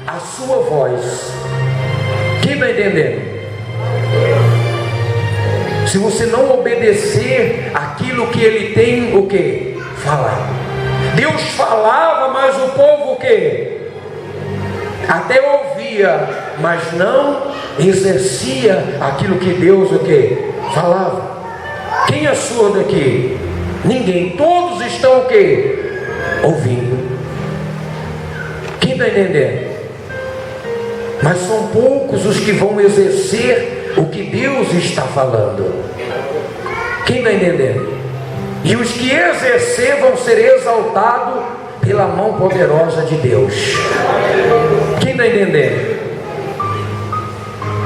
a sua voz. Quem está entendendo? Se você não obedecer aquilo que ele tem o que? Falar. Deus falava, mas o povo o que? Até ouvia, mas não exercia aquilo que Deus o que? Falava. Quem é surdo aqui? Ninguém. Todos estão o que? Ouvindo. Quem está entendendo? Mas são poucos os que vão exercer o que Deus está falando. Quem está entendendo? E os que exercer vão ser exaltados pela mão poderosa de Deus. Quem está entendendo?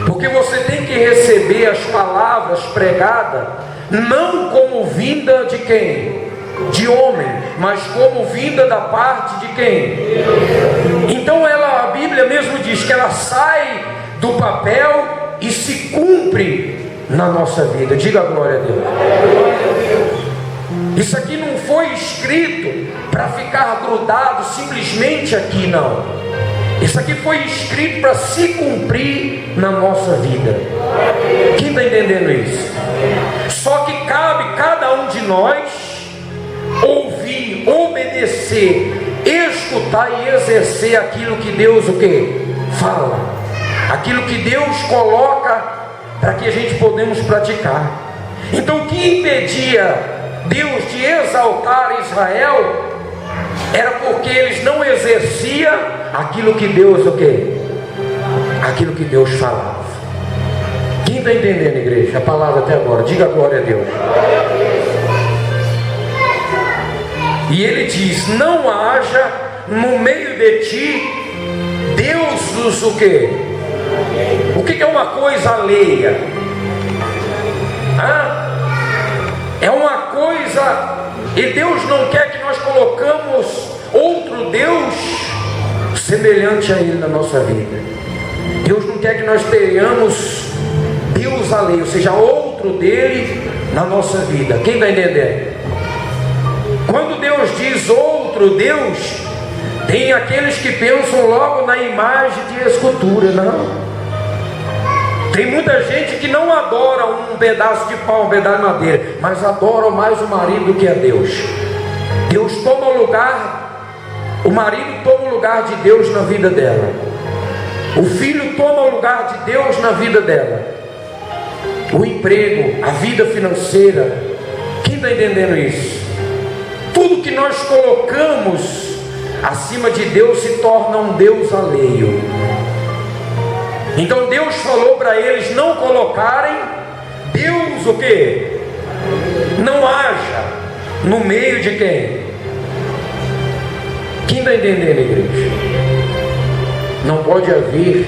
Porque você tem que receber as palavras pregadas não como vinda de quem? De homem, mas como vinda da parte de quem? Então a Bíblia mesmo diz que ela sai do papel e se cumpre na nossa vida. Diga glória a Deus. Isso aqui não foi escrito para ficar grudado simplesmente aqui, não. Isso aqui foi escrito para se cumprir na nossa vida. Quem está entendendo isso? Só que cabe cada um de nós ouvir, obedecer, escutar e exercer aquilo que Deus o que? Fala. Aquilo que Deus coloca para que a gente podemos praticar. Então o que impedia Deus de exaltar Israel era porque eles não exerciam aquilo que Deus o que? Aquilo que Deus falava. Quem está entendendo, igreja? A palavra até agora, diga glória a Deus. E ele diz: não haja no meio de ti deuses o que? O que é uma coisa alheia? É uma coisa, e Deus não quer que nós colocamos outro Deus semelhante a Ele na nossa vida. Deus não quer que nós tenhamos Deus alheio, ou seja, outro dele na nossa vida. Quem está entendendo? Quando Deus diz outro Deus, tem aqueles que pensam logo na imagem de escultura. Não. Tem muita gente que não adora um pedaço de pau, um pedaço de madeira, mas adora mais o marido do que a Deus. Deus toma o lugar, o marido toma o lugar de Deus na vida dela. O filho toma o lugar de Deus na vida dela. O emprego, a vida financeira. Quem está entendendo isso? Tudo que nós colocamos acima de Deus se torna um Deus alheio. Então Deus falou para eles não colocarem Deus o que? Não haja no meio de quem? Quem está entendendo, igreja? Não pode haver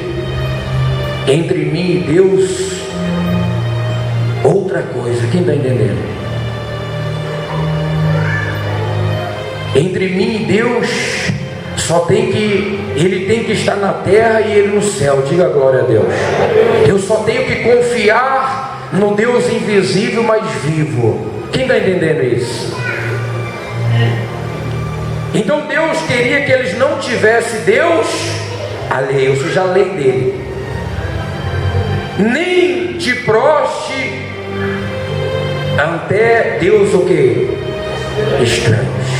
entre mim e Deus outra coisa. Quem está entendendo? Entre mim e Deus Ele tem que estar na terra e Ele no céu. Diga glória a Deus. Eu só tenho que confiar no Deus invisível, mas vivo. Quem está entendendo isso? Então Deus queria que eles não tivessem Deus alheio, ou seja, além dele. Nem te proste ante Deus o que? Estranhos.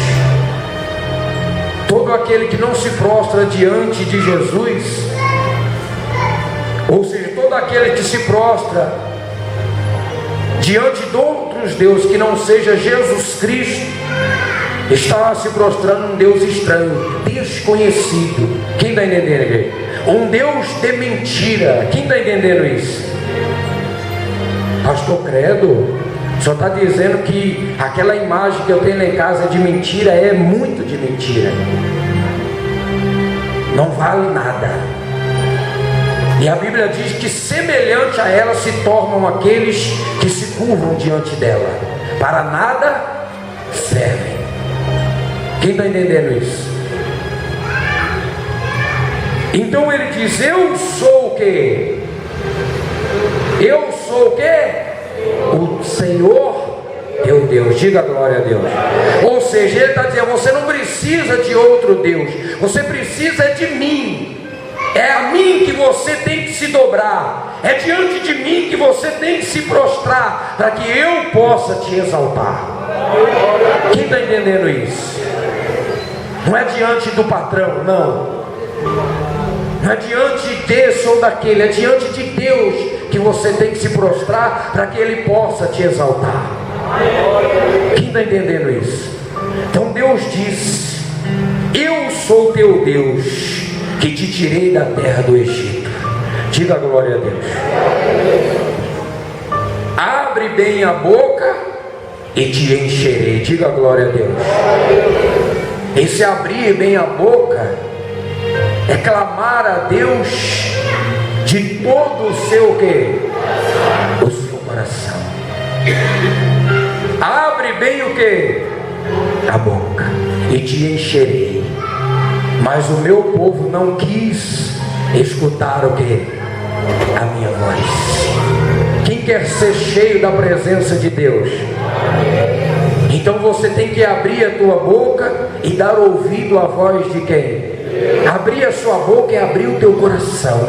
Todo aquele que não se prostra diante de Jesus, ou seja, todo aquele que se prostra diante de outros deuses que não seja Jesus Cristo, está se prostrando um Deus estranho, desconhecido. Quem está entendendo, igreja? Um Deus de mentira. Quem está entendendo isso? Pastor Credo, só está dizendo que aquela imagem que eu tenho lá em casa de mentira é muito de mentira, não vale nada. E a Bíblia diz que semelhante a ela se tornam aqueles que se curvam diante dela, para nada servem. Quem está entendendo isso? Então ele diz: eu sou o que? Eu sou o que? O Senhor teu Deus. Diga glória a Deus. Ou seja, ele está dizendo: você não precisa de outro Deus, você precisa de mim. É a mim que você tem que se dobrar. É diante de mim que você tem que se prostrar, para que eu possa te exaltar. Quem está entendendo isso? Não é diante do patrão, não. Não é diante desse ou daquele, é diante de Deus que você tem que se prostrar, para que Ele possa te exaltar. Quem está entendendo isso? Então Deus diz: eu sou teu Deus, que te tirei da terra do Egito. Diga glória a Deus. Abre bem a boca e te encherei. Diga glória a Deus. Esse abrir bem a boca é clamar a Deus de todo o seu quê? O seu coração. Abre bem o quê? A boca e te encherei. Mas o meu povo não quis escutar o quê? A minha voz. Quem quer ser cheio da presença de Deus? Então você tem que abrir a tua boca e dar ouvido à voz de quem? Abrir a sua boca e abrir o teu coração.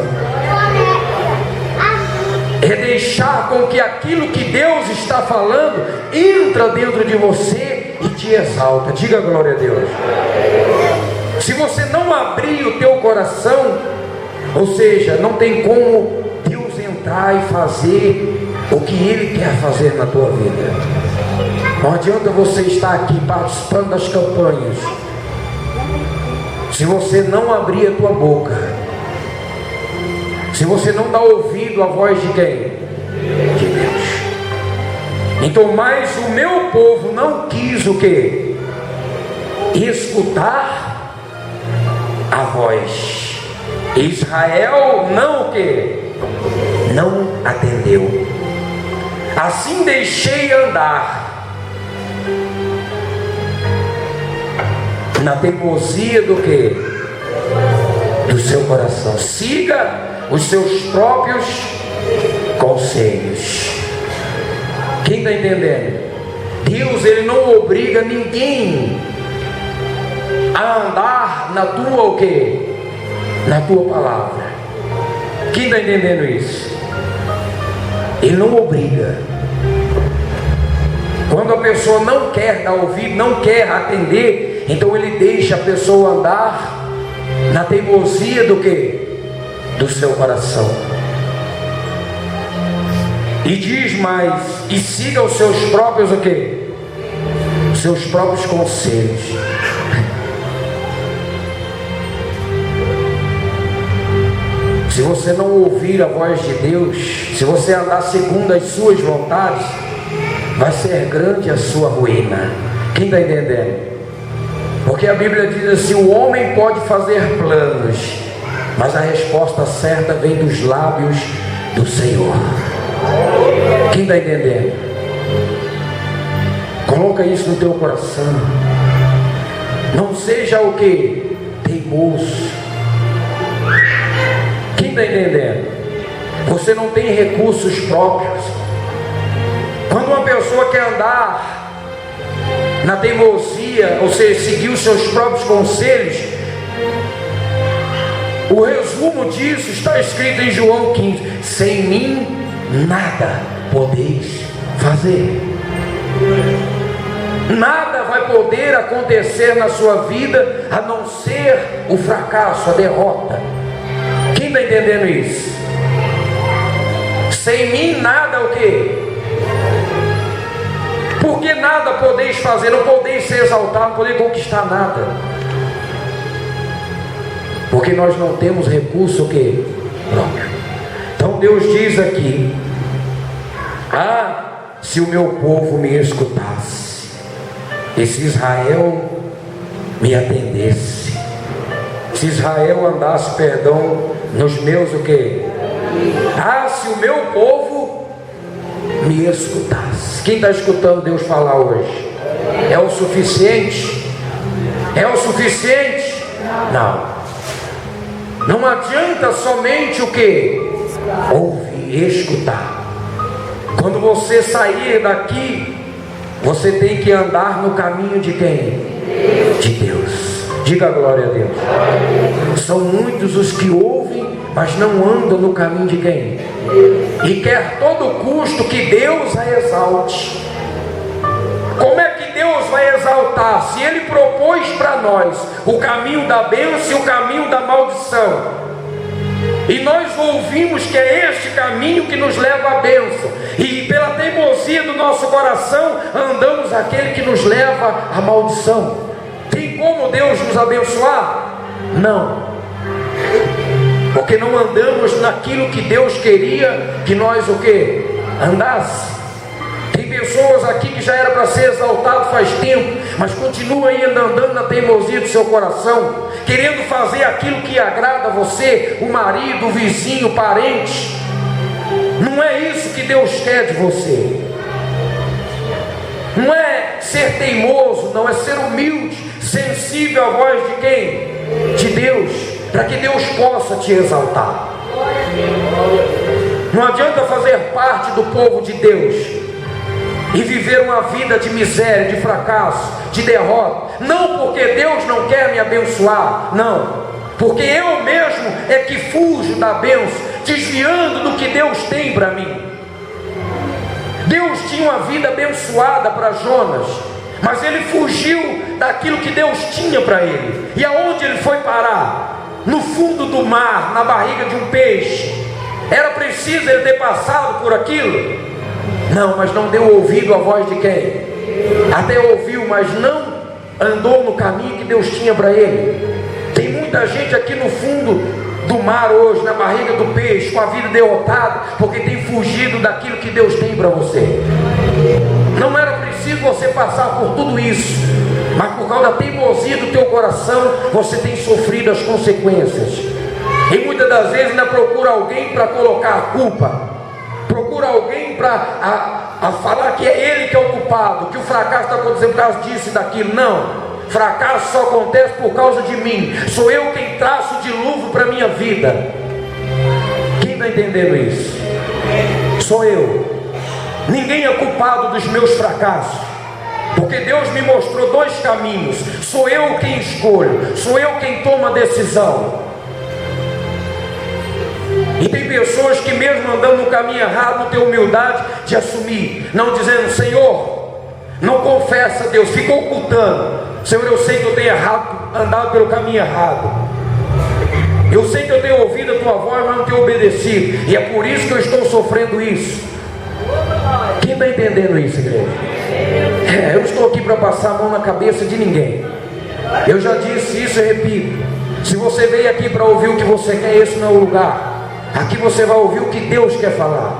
É deixar com que aquilo que Deus está falando entra dentro de você e te exalta. Diga glória a Deus. Se você não abrir o teu coração, ou seja, não tem como Deus entrar e fazer o que Ele quer fazer na tua vida. Não adianta você estar aqui participando das campanhas se você não abrir a tua boca, se você não dá ouvido à voz de quem? De Deus. Então, mas o meu povo não quis o quê? Escutar a voz. Israel não o quê? Não atendeu. Assim deixei andar na teimosia do que? Do seu coração. Siga os seus próprios conselhos. Quem está entendendo? Deus, Ele não obriga ninguém a andar na tua o quê? Na tua palavra. Quem está entendendo isso? Ele não obriga. Quando a pessoa não quer dar ouvido, não quer atender, então Ele deixa a pessoa andar na teimosia do que? Do seu coração. E diz mais: e siga os seus próprios o que? Seus próprios conselhos. Se você não ouvir a voz de Deus, se você andar segundo as suas vontades, vai ser grande a sua ruína. Quem está entendendo? Porque a Bíblia diz assim: o homem pode fazer planos, mas a resposta certa vem dos lábios do Senhor. Quem está entendendo? Coloca isso no teu coração. Não seja o que? Teimoso. Quem está entendendo? Você não tem recursos próprios. Quando uma pessoa quer andar na teimosia, ou seja, seguir os seus próprios conselhos, o resumo disso está escrito em João 15: sem mim nada podeis fazer. Nada vai poder acontecer na sua vida a não ser o fracasso, a derrota. Quem está entendendo isso? Sem mim nada o quê? Porque nada podeis fazer, não podeis ser exaltado, não podeis conquistar nada. Porque nós não temos recurso o quê? Próprio. Então Deus diz aqui: se o meu povo me escutasse, e se Israel me atendesse, se Israel andasse, nos meus o quê? Se o meu povo me escutasse. Quem está escutando Deus falar hoje? É o suficiente? É o suficiente? Não. Não adianta somente o que? Ouvir, escutar. Quando você sair daqui, você tem que andar no caminho de quem? De Deus. Diga glória a Deus. São muitos os que ouvem, mas não andam no caminho de quem? E quer todo custo que Deus a exalte. Como é que Deus vai exaltar? Se Ele propôs para nós o caminho da bênção e o caminho da maldição, e nós ouvimos que é este caminho que nos leva à bênção, e pela teimosia do nosso coração andamos aquele que nos leva à maldição. Tem como Deus nos abençoar? Não, porque não andamos naquilo que Deus queria que nós o que? Andasse. Tem pessoas aqui que já era para ser exaltado faz tempo, mas continua ainda andando na teimosia do seu coração, querendo fazer aquilo que agrada a você, o marido, o vizinho, o parente. Não é isso que Deus quer de você. Não é ser teimoso, não, é ser humilde, sensível à voz de quem? De Deus, para que Deus possa te exaltar. Não adianta fazer parte do povo de Deus e viver uma vida de miséria, de fracasso, de derrota. Não porque Deus não quer me abençoar, não, porque eu mesmo é que fujo da bênção, desviando do que Deus tem para mim. Deus tinha uma vida abençoada para Jonas, mas ele fugiu daquilo que Deus tinha para ele. E aonde ele foi parar? No fundo do mar, na barriga de um peixe. Era preciso ele ter passado por aquilo? Não, mas não deu ouvido à voz de quem? Até ouviu, mas não andou no caminho que Deus tinha para ele. Tem muita gente aqui no fundo do mar hoje, na barriga do peixe, com a vida derrotada, porque tem fugido daquilo que Deus tem para você. Não era preciso você passar por tudo isso, mas por causa da teimosia do teu coração, você tem sofrido as consequências. E muitas das vezes ainda procura alguém para colocar a culpa, procura alguém para falar que é ele que é o culpado, que o fracasso está acontecendo por causa disso e daquilo. Não, fracasso só acontece por causa de mim. Sou eu quem traço o dilúvio para a minha vida. Quem está entendendo isso? Sou eu. Ninguém é culpado dos meus fracassos, porque Deus me mostrou dois caminhos. Sou eu quem escolho, sou eu quem toma a decisão. E tem pessoas que mesmo andando no caminho errado, não tem humildade de assumir, não dizendo: Senhor, não confessa a Deus, fica ocultando. Senhor, eu sei que eu tenho andado pelo caminho errado, eu sei que eu tenho ouvido a tua voz, mas não tenho obedecido, e é por isso que eu estou sofrendo isso. Quem está entendendo isso, igreja? Eu não estou aqui para passar a mão na cabeça de ninguém. Eu já disse isso e repito: se você veio aqui para ouvir o que você quer, esse não é o lugar. Aqui você vai ouvir o que Deus quer falar,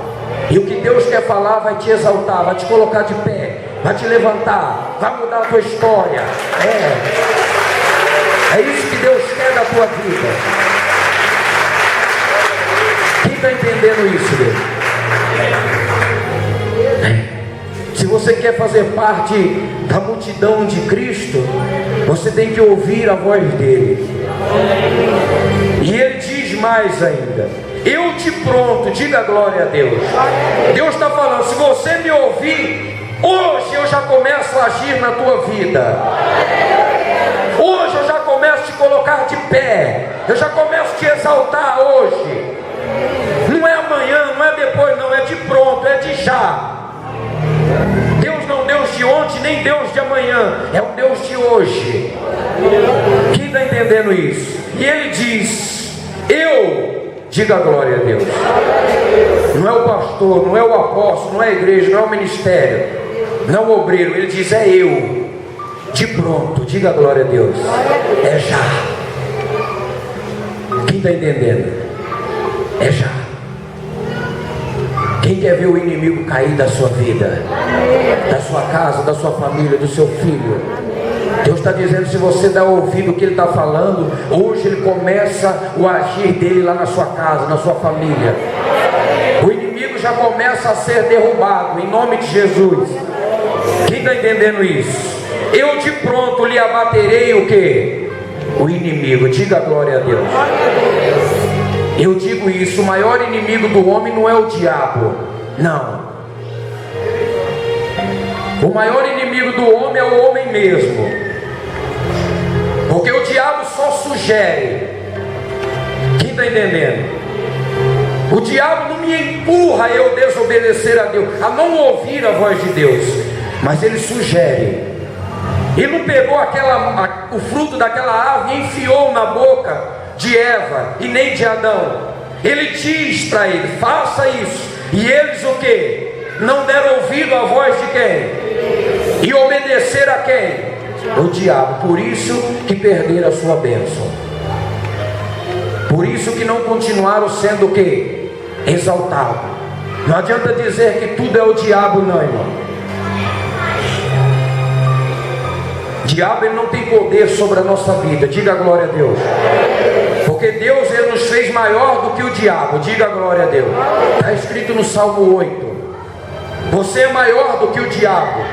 e o que Deus quer falar vai te exaltar, vai te colocar de pé, vai te levantar, vai mudar a tua história. É isso que Deus quer da tua vida. Quem está entendendo isso, Deus? Se você quer fazer parte da multidão de Cristo, você tem que ouvir a voz dele. E ele diz mais ainda: eu te pronto, diga glória a Deus. Deus está falando: se você me ouvir, hoje eu já começo a agir na tua vida. Hoje eu já começo a te colocar de pé, eu já começo a te exaltar hoje. Não é amanhã, não é depois, não, é de pronto, é de já. Deus não é Deus de ontem, nem Deus de amanhã, é o Deus de hoje. Quem está entendendo isso? E ele diz: eu, diga glória a Deus. Não é o pastor, não é o apóstolo, não é a igreja, não é o ministério, não é o obreiro. Ele diz: é eu, de pronto, diga glória a Deus. É já. Quem está entendendo? É já. Quem quer ver o inimigo cair da sua vida, da sua casa, da sua família, do seu filho? Deus está dizendo: se você dá ouvido o que ele está falando, hoje ele começa o agir dele lá na sua casa, na sua família. O inimigo já começa a ser derrubado, em nome de Jesus. Quem está entendendo isso? Eu de pronto lhe abaterei o que? O inimigo. Diga glória a Deus. Eu digo isso: o maior inimigo do homem não é o diabo, não. O maior inimigo do homem é o homem mesmo, porque o diabo sugere. Quem está entendendo? O diabo não me empurra a eu desobedecer a Deus, a não ouvir a voz de Deus, mas ele sugere. Ele não pegou o fruto daquela árvore e enfiou na boca de Eva e nem de Adão. Ele diz para ele: faça isso. E eles o que? Não deram ouvido à voz de quem? E obedecer a quem? O diabo. Por isso que perderam a sua bênção. Por isso que não continuaram sendo o que? Exaltado. Não adianta dizer que tudo é o diabo, não, irmão. O diabo, ele não tem poder sobre a nossa vida. Diga glória a Deus. Porque Deus, ele nos fez maior do que o diabo. Diga glória a Deus. Está escrito no Salmo 8. Você é maior do que o diabo,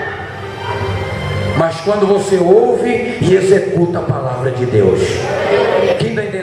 mas quando você ouve e executa a palavra de Deus. Quem está entendendo?